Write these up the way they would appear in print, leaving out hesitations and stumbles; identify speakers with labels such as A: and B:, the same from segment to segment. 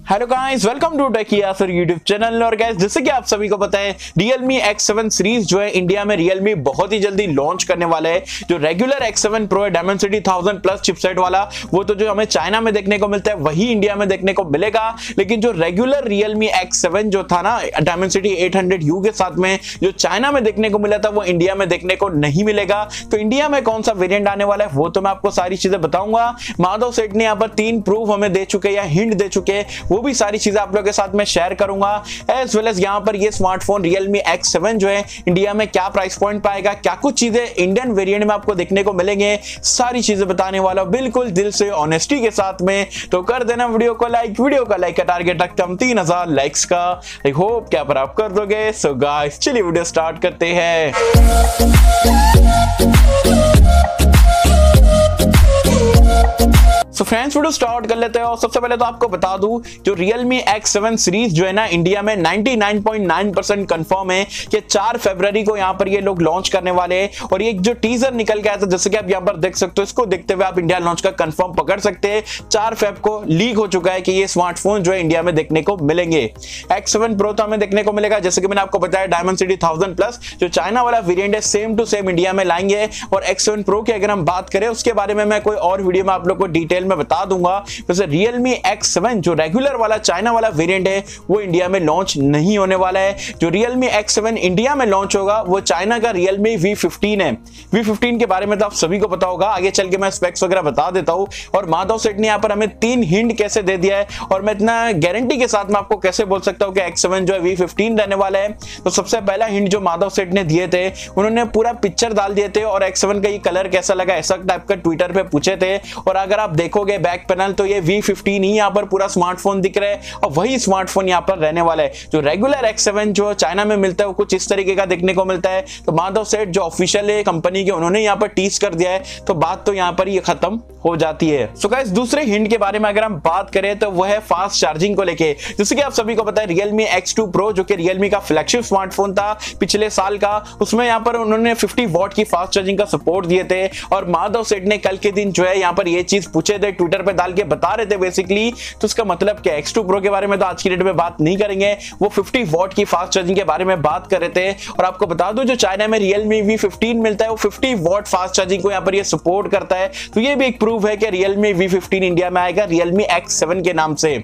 A: Hello guys, welcome to टेकिया sir YouTube channel. और guys, जैसे कि आप सभी को पता है, Realme X7 सीरीज जो है इंडिया में Realme बहुत ही जल्दी लॉन्च करने वाला है। जो रेगुलर X7 Pro है Dimensity 1000 प्लस चिपसेट वाला, वो तो जो हमें चाइना में देखने को मिलता है वही इंडिया में देखने को मिलेगा। लेकिन जो रेगुलर Realme X7 जो था ना Dimensity 800U के साथ में, जो चाइना में देखने को मिला था वो इंडिया में देखने को नहीं मिलेगा। तो इंडिया में कौन सा वेरिएंट आने वाला है वो तो मैं आपको सारी चीजें बताऊंगा। माधव सेठ ने यहाँ पर 3 प्रूफ हमें दे चुके या हिंट दे चुके, वो भी सारी चीजें आप लोगों के साथ में शेयर करूंगा। एज वेल एज यहाँ पर ये स्मार्टफोन Realme X7 जो है इंडिया में क्या प्राइस पॉइंट पाएगा, क्या कुछ चीजें इंडियन वेरिएंट में आपको देखने को मिलेंगे, सारी चीजें बताने वाला बिल्कुल दिल से ऑनेस्टी के साथ में। तो कर देना वीडियो को लाइक, वीडियो का लाइक का टारगेट रखता हम 3000 लाइक्स का। आई होप क्या पर आप कर दोगे। सो गाइस, चलिए वीडियो स्टार्ट करते हैं। सो फ्रेंड्स, वीडियो स्टार्ट कर लेते हैं। और सबसे पहले तो आपको बता दूं, जो Realme X7 सीरीज जो है ना इंडिया में 99.9% कंफर्म है कि 4 फरवरी को यहां पर ये लोग लॉन्च करने वाले हैं। और ये जो टीजर निकल के आया था, जैसे कि आप यहां पर देख सकते हो, इसको देखते हुए आप इंडिया लॉन्च का कंफर्म पकड़ सकते हैं। 4 फेब को लीक हो चुका है कि ये स्मार्टफोन जो है इंडिया में देखने को मिलेंगे। X7 Pro तो हमें देखने को मिलेगा, जैसे कि मैंने आपको बताया Dimensity 1000 प्लस जो चाइना वाला वेरिएंट है सेम टू सेम इंडिया में लाएंगे। और X7 Pro की अगर हम बात करें उसके बारे में मैं कोई और वीडियो में आप लोग को डिटेल में बता दूंगा। वैसे Realme X7 जो रेगुलर वाला चाइना वाला वेरिएंट है वो इंडिया में लॉन्च नहीं होने वाला है। जो Realme X7 इंडिया में लॉन्च होगा वो चाइना का Realme V15 है। V15 के बारे में तो आप सभी को पता होगा, आगे चल के मैं स्पेक्स वगैरह बता देता हूं। और माधव सेठ ने यहाँ पर हमें 3 हिंट कैसे दे दिया है, और मैं इतना गारंटी के साथ में आपको कैसे बोल सकता हूं कि X7 जो है V15 रहने वाला है। तो सबसे पहला हिंट जो माधव सेठ ने दिए थे, उन्होंने पूरा पिक्चर डाल दिए थे और X7 का ये कलर कैसा लगा ऐसा टाइप का ट्विटर पे पूछे थे। और अगर आप देखोगे बैक पैनल तो ये V15 ही यहाँ पर पूरा स्मार्टफोन दिख रहा है और वही स्मार्टफोन यहाँ पर रहने वाला है। जो रेगुलर X7 जो चाइना में मिलता है वो कुछ इस तरीके का देखने को मिलता है। तो माधव सेठ जो ऑफिशियल है कंपनी के, उन्होंने यहाँ पर टीज कर दिया है, तो बात तो यहाँ पर ये खत्म हो जाती है। सो गाइस, दूसरे हिंट के बारे में अगर हम बात करें तो वह है फास्ट चार्जिंग को लेके। जैसे कि आप सभी को पता है Realme X2 Pro जो कि Realme का फ्लैगशिप स्मार्टफोन था पिछले साल का, उसमें यहाँ पर उन्होंने 50 वॉट की फास्ट चार्जिंग का सपोर्ट दिए थे। और माधव सेठ ने कल के दिन जो है यहाँ पर ये चीज पूछे थे, ट्विटर पे डाल के बता रहे थे बेसिकली। तो उसका मतलब क्या, X2 Pro के बारे में तो आज की डेट में बात नहीं करेंगे, वो 50 वॉट की फास्ट चार्जिंग के बारे में बात कर रहे थे। और आपको बता दूं, जो चाइना में Realme V15 मिलता है वो 50 वॉट फास्ट चार्जिंग को यहाँ पर ये सपोर्ट करता है। तो ये भी एक प्रूफ है कि Realme V15 इंडिया में आएगा Realme X7 के नाम से।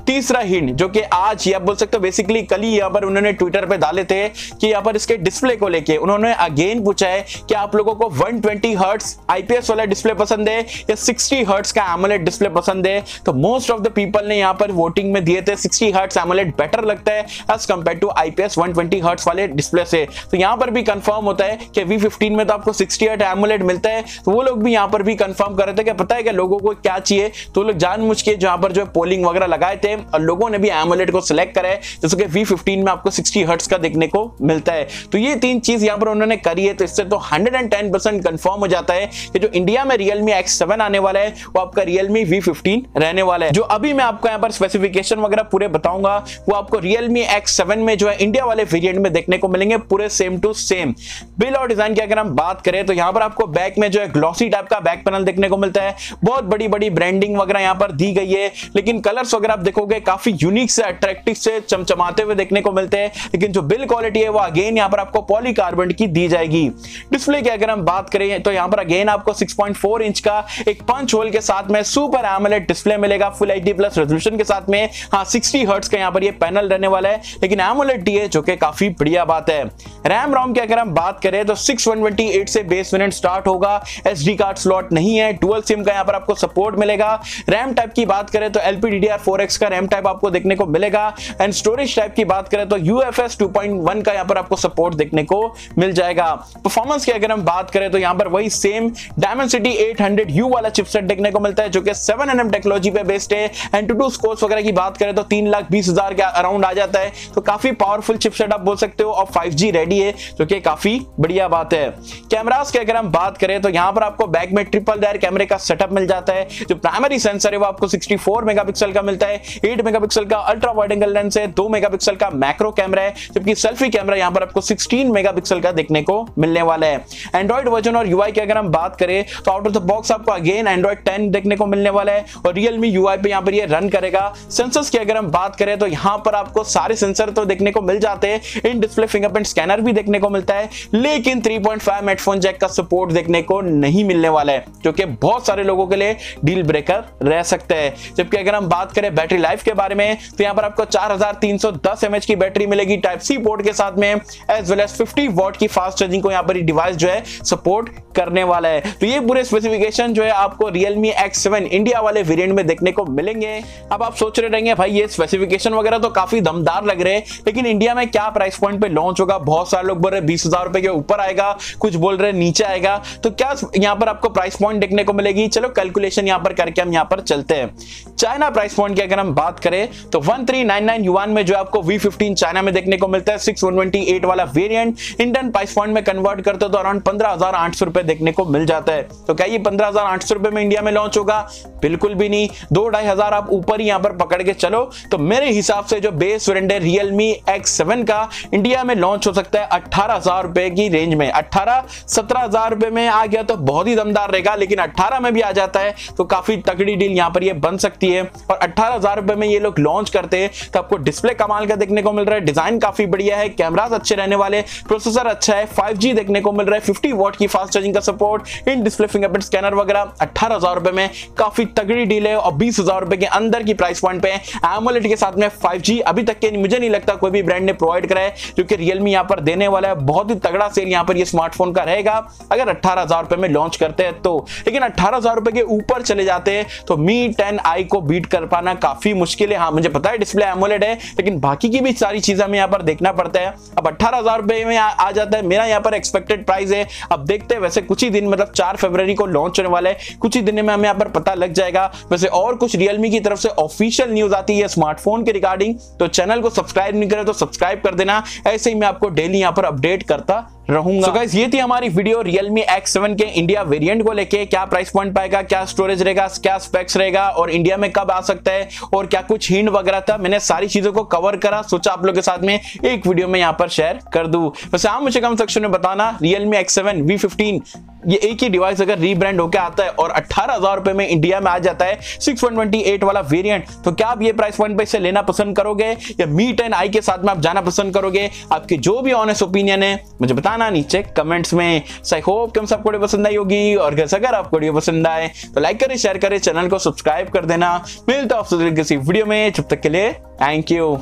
A: तीसरा हिंट जो कि आज या बोल सकते हो बेसिकली कल ही यहाँ पर उन्होंने ट्विटर पे डाले थे कि यहाँ पर इसके डिस्प्ले को लेके उन्होंने अगेन पूछा है कि आप लोगों को 120 हर्ट्ज IPS वाला डिस्प्ले पसंद है या 60 हर्ट्ज का AMOLED डिस्प्ले पसंद है। तो मोस्ट ऑफ द पीपल ने यहाँ पर वोटिंग में दिए थे 60 हर्ट्ज AMOLED बेटर लगता है as compared to IPS 120 hertz वाले डिस्प्ले से। तो यहाँ पर भी कंफर्म होता है कि V15 में तो आपको 60 हर्ट्ज AMOLED मिलता है। तो वो लोग भी यहाँ पर भी कंफर्म कर रहे थे कि पता है कि लोगों को क्या चाहिए, तो लोग जानबूझ के जहाँ पर जो है पोलिंग वगैरह लगाए थे और लोगों ने भी AMOLED को सिलेक्ट करा है, जैसे कि V15 में आपको 60 हर्ट्ज का देखने को मिलता है। तो ये 3 चीज यहाँ पर उन्होंने करी है। तो इससे तो 110% कंफर्म हो जाता है कि जो इंडिया में Realme X7 आने वाला है वो आपका Realme V15 रहने वाला है। जो अभी मैं आपको यहाँ पर स्पेसिफिकेशन वगैरह पूरे बताऊंगा वो आपको Realme X7 में जो है इंडिया वाले वेरिएंट में देखने को मिलेंगे, पूरे सेम टू सेम। बिल और डिजाइन की अगर हम बात करें तो यहाँ पर आपको बैक में जो है ग्लॉसी टाइप का बैक पैनल देखने को मिलता है। बहुत बड़ी बड़ी ब्रांडिंग वगैरह यहाँ पर दी गई है, लेकिन कलर्स वगैरह आप देखोगे काफी यूनिक से अट्रैक्टिव से चमचमाते हुए देखने को मिलते हैं। लेकिन जो बिल क्वालिटी है वो अगेन यहाँ पर आपको पॉलीकार्बोनेट की दी जाएगी। डिस्प्ले की अगर हम बात करें तो यहाँ पर अगेन आपको 6.4 इंच का एक पंच होल के साथ में सुपर AMOLED डिस्प्ले मिलेगा फुल HD प्लस रेजोल्यूशन के साथ में। हाँ, 60 हर्ट्ज का यहाँ पर ये पैनल रहने वाला है, लेकिन AMOLED है जो कि काफी बढ़िया बात है। रैम रोम की अगर हम बात करें तो 6/128 से बेस वेरिएंट स्टार्ट होगा। SD कार्ड स्लॉट नहीं है, डुअल सिम का यहाँ पर आपको सपोर्ट मिलेगा। रैम टाइप की बात करें तो LPDDR4X का रैम टाइप आपको देखने को मिलेगा। एंड स्टोरेज टाइप की बात करें तो UFS 2.1 का यहाँ पर आपको सपोर्ट देखने को मिल जाएगा। परफॉर्मेंस की अगर हम बात करें तो यहाँ पर वही सेम Dimensity 800U वाला चिपसेट देखने को मिलता है जो कि 7nm टेक्नोलॉजी पे बेस्ड है। एंटूटू स्कोर्स वगैरह की बात करें तो 3,20,000 के अराउंड आ जाता है। तो काफी पावरफुल चिपसेट आप बोल सकते हो और 5G रेडी है जो कि काफी बढ़िया बात है। कैमरास की अगर हम बात करें तो यहाँ पर आपको बैक में ट्रिपल लेयर कैमरे का सेटअप मिल जाता है। जो प्राइमरी सेंसर है वो आपको 64 मेगापिक्सल का मिलता है। 8 मेगापिक्सल का अल्ट्रा वाइड एंगल लेंस है, 2 मेगापिक्सल का मैक्रो कैमरा है, जबकि सेल्फी कैमरा यहाँ पर आपको 16 मेगापिक्सल का देखने को मिलने वाला है। एंड्रॉइड वर्जन और UI की अगर हम बात करें तो आउट ऑफ द बॉक्स आपको अगेन एंड्रॉइड 10 देखने को मिलने वाला है और Realme UI पे यहाँ पर ये रन करेगा। सेंसर्स की अगर हम बात करें तो यहाँ पर आपको सारे सेंसर तो देखने को मिल जाते हैं, इन डिस्प्ले फिंगरप्रिंट स्कैनर भी देखने को मिलता है, लेकिन 3.5 हेडफोन जैक का सपोर्ट देखने को नहीं मिलने वाला है, जो कि बहुत सारे लोगों के लिए डील ब्रेकर रह सकता है। जबकि अगर हम बात करें बैटरी लाइफ के बारे में तो यहाँ पर आपको 4310 mAh की बैटरी मिलेगी टाइप सी पोर्ट के साथ में, एज वेल एज 50 वॉट की फास्ट चार्जिंग को यहाँ पर डिवाइस जो है सपोर्ट करने वाला है। तो ये पूरे स्पेसिफिकेशन जो है आपको Realme X7 इंडिया वाले वेरिएंट में देखने को मिलेंगे। अब आप सोच रहे रहेंगे भाई ये स्पेसिफिकेशन वगैरह तो काफी दमदार लग रहे हैं, लेकिन इंडिया में क्या प्राइस पॉइंट पे लॉन्च होगा? बहुत सारे लोग बोल रहे 20,000 रुपए के ऊपर आएगा, कुछ बोल रहे नीचे आएगा, तो क्या यहाँ पर आपको प्राइस पॉइंट देखने को मिलेगी? चलो कैलकुलेशन यहाँ पर करके हम यहाँ पर चलते हैं। चाइना प्राइस पॉइंट की अगर हम बात करें तो 1399 युआन में जो आपको V15 चाइना में देखने को मिलता है, 6128 वाला वेरिएंट इंडियन प्राइस पॉइंट में कन्वर्ट करते हो तो अराउंड 15,800 रुपए देखने को मिल जाता है। तो क्या ये 15,800 रुपए में इंडिया में लॉन्च होगा? बिल्कुल भी नहीं। 2-2,500 आप ऊपर ही यहाँ पर पकड़ के चलो तो मेरे हिसाब से जो बेस वेरिएंट है Realme X7 का इंडिया में लॉन्च हो सकता है 18,000 रुपए की रेंज में। 18-17,000 रुपए में आ गया तो बहुत ही दमदार रहेगा, लेकिन 18 में भी आ जाता है तो काफी तगड़ी डील यहाँ पर ये बन सकती है। और 18,000 रुपए में ये लोग लॉन्च करते हैं तो आपको डिस्प्ले कमाल का देखने को मिल रहा है, डिजाइन काफी बढ़िया है, कैमरास अच्छे रहने वाले, प्रोसेसर अच्छा है, 5G देखने को मिल रहा है, 50 वॉट की फास्ट चार्जिंग का support, in display fingerprint scanner वगैरह। 18,000 रुपए में काफी तगड़ी डील है। और 20,000 रुपए के अंदर की प्राइस पॉइंट पे AMOLED के साथ में 5G अभी तक के मुझे नहीं लगता कोई भी ब्रांड ने प्रोवाइड करा है, जो कि Realme यहाँ पर देने वाला है। बहुत ही तगड़ा सेल यहाँ पर ये स्मार्टफोन का रहेगा अगर 18,000 रुपए में लॉन्च करते हैं तो। लेकिन 18,000 रुपए के ऊपर चले जाते हैं तो Mi 10i को बीट कर पाना काफी मुश्किल है। हाँ मुझे पता है डिस्प्ले AMOLED है, लेकिन बाकी की भी सारी चीजें हमें यहाँ पर देखना पड़ता है। अब 18,000 रुपए में आ जाता है, मेरा यहाँ पर एक्सपेक्टेड प्राइस है। अब देखते हैं, वैसे कुछ ही दिन मतलब 4 फरवरी को लॉन्च होने वाला है, कुछ ही दिन में हमें यहाँ पर पता लग जाएगा। वैसे और कुछ Realme की तरफ से ऑफिशियल न्यूज आती है स्मार्टफोन के रिगार्डिंग, तो चैनल को सब्सक्राइब नहीं करे तो सब्सक्राइब कर देना, ऐसे ही मैं आपको डेली यहाँ पर अपडेट करता रहूंगा। So guys, ये थी हमारी वीडियो Realme X7 के इंडिया वेरिएंट को लेके। क्या प्राइस पॉइंट पाएगा, क्या स्टोरेज रहेगा, क्या स्पेक्स रहेगा और इंडिया में कब आ सकता है और क्या कुछ हिंट वगैरह था, मैंने सारी चीजों को कवर करा, सोचा आप लोगों के साथ में एक वीडियो में यहाँ पर शेयर कर दूं। वैसे आप मुझे कमेंट सेक्शन में बताना Realme X7 V15 ये एक ही डिवाइस अगर रीब्रांड होकर आता है और 18,000 रुपए में इंडिया में आ जाता है 6128 वाला वेरिएंट, तो क्या आप ये प्राइस पॉइंट पे इसे लेना पसंद करोगे या Mi 10i के साथ में आप जाना पसंद करोगे? आपकी जो भी ऑनेस्ट ओपिनियन है मुझे बताना नीचे कमेंट्स में। आई होप कि सबको वीडियो पसंद आई होगी, और अगर आपको वीडियो पसंद आए तो लाइक करें, शेयर करें, चैनल को सब्सक्राइब कर देना। मिलता है आपसे किसी वीडियो में, जब तक के लिए थैंक यू।